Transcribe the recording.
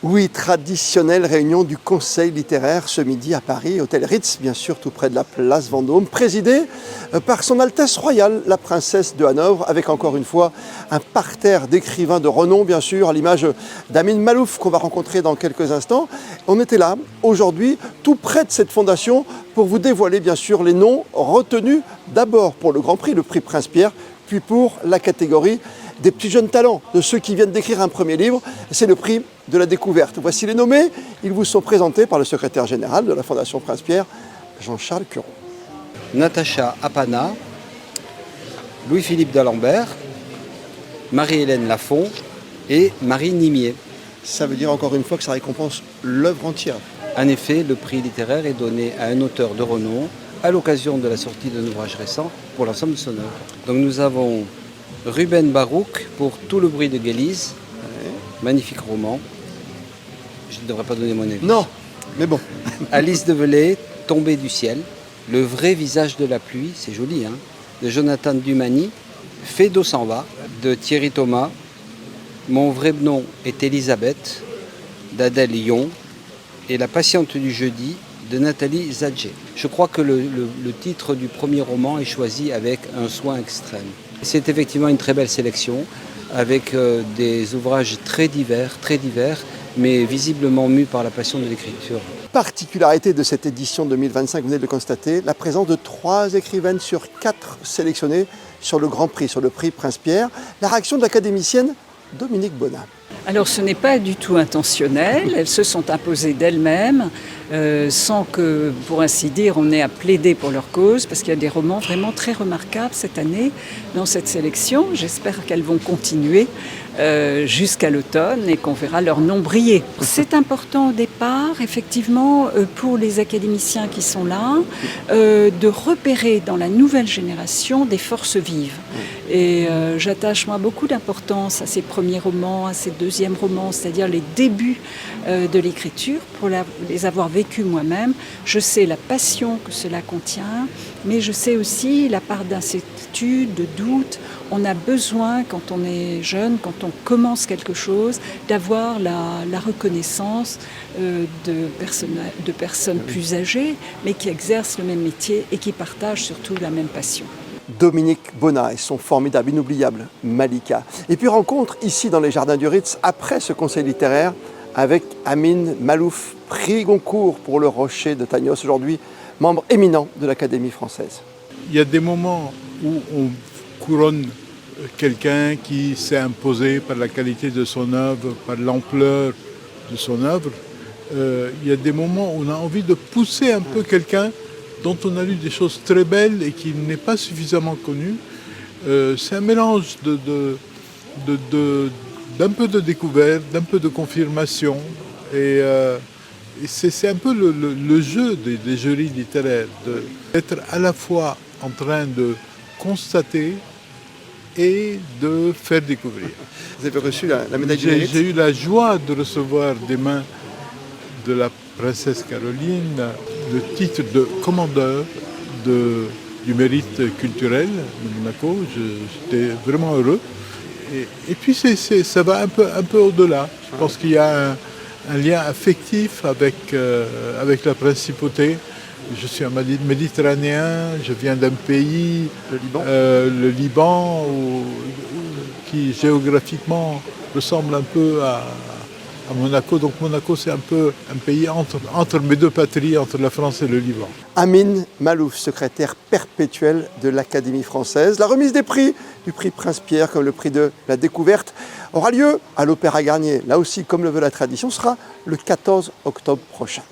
Oui, traditionnelle réunion du Conseil littéraire ce midi à Paris, hôtel Ritz, bien sûr, tout près de la place Vendôme, présidé par son Altesse Royale, la princesse de Hanovre, avec encore une fois un parterre d'écrivains de renom, bien sûr, à l'image d'Amin Maalouf qu'on va rencontrer dans quelques instants. On était là, aujourd'hui, tout près de cette fondation, pour vous dévoiler, bien sûr, les noms retenus d'abord pour le Grand Prix, le prix Prince-Pierre, puis pour la catégorie des petits jeunes talents, de ceux qui viennent d'écrire un premier livre. C'est le prix de la découverte. Voici les nommés. Ils vous sont présentés par le secrétaire général de la Fondation Prince-Pierre, Jean-Charles Curon. Natacha Apana, Louis-Philippe d'Alembert, Marie-Hélène Lafont et Marie Nimier. Ça veut dire encore une fois que ça récompense l'œuvre entière. En effet, le prix littéraire est donné à un auteur de renom à l'occasion de la sortie d'un ouvrage récent pour l'ensemble de son œuvre. Donc nous avons Ruben Barouk pour Tout le bruit de Guélise, magnifique roman. Je ne devrais pas donner mon avis. Non, mais bon. Alice Develay, Tombée du ciel, Le vrai visage de la pluie, c'est joli, hein, de Jonathan Dumani, Fait d'eau s'en va, de Thierry Thomas, Mon vrai nom est Elisabeth, d'Adèle Yon, et La patiente du jeudi, de Nathalie Zadje. Je crois que le titre du premier roman est choisi avec un soin extrême. C'est effectivement une très belle sélection, avec des ouvrages très divers, mais visiblement mus par la passion de l'écriture. Particularité de cette édition 2025, vous venez de le constater, la présence de 3 écrivaines sur 4 sélectionnées sur le Grand Prix, sur le prix Prince-Pierre. La réaction de l'académicienne Dominique Bonnat. Alors ce n'est pas du tout intentionnel, elles se sont imposées d'elles-mêmes, sans que, pour ainsi dire, on ait à plaider pour leur cause, parce qu'il y a des romans vraiment très remarquables cette année dans cette sélection. J'espère qu'elles vont continuer jusqu'à l'automne et qu'on verra leur nom briller. C'est important au départ, effectivement, pour les académiciens qui sont là, de repérer dans la nouvelle génération des forces vives. Et j'attache moi beaucoup d'importance à ces premiers romans, à ces deuxièmes romans, c'est-à-dire les débuts de l'écriture, pour les avoir vécus moi-même. Je sais la passion que cela contient, mais je sais aussi la part d'incertitude, de doute. On a besoin, quand on est jeune, quand on commence quelque chose, d'avoir la reconnaissance de personnes plus âgées, mais qui exercent le même métier et qui partagent surtout la même passion. Dominique Bonnat et son formidable, inoubliable Malika. Et puis rencontre ici dans les jardins du Ritz, après ce conseil littéraire, avec Amin Maalouf, prix Goncourt pour Le Rocher de Tagnos, aujourd'hui membre éminent de l'Académie française. Il y a des moments où on couronne quelqu'un qui s'est imposé par la qualité de son œuvre, par l'ampleur de son œuvre. Il y a des moments où on a envie de pousser un peu quelqu'un dont on a lu des choses très belles et qui n'est pas suffisamment connu. C'est un mélange d'un peu de découverte, d'un peu de confirmation. Et c'est un peu le jeu des jurys littéraires, d'être à la fois en train de constater et de faire découvrir. Vous avez reçu la médaille du mérite. J'ai eu la joie de recevoir des mains de la princesse Caroline le titre de commandeur du mérite culturel de Monaco. J'étais vraiment heureux. Et puis ça va un peu au-delà. Je pense qu'il y a un lien affectif avec la principauté. Je suis un méditerranéen, je viens d'un pays, le Liban, qui géographiquement ressemble un peu à Monaco. Donc Monaco, c'est un peu un pays entre mes deux patries, entre la France et le Liban. Amin Maalouf, secrétaire perpétuel de l'Académie française. La remise des prix, du prix Prince-Pierre comme le prix de la découverte, aura lieu à l'Opéra Garnier. Là aussi, comme le veut la tradition, sera le 14 octobre prochain.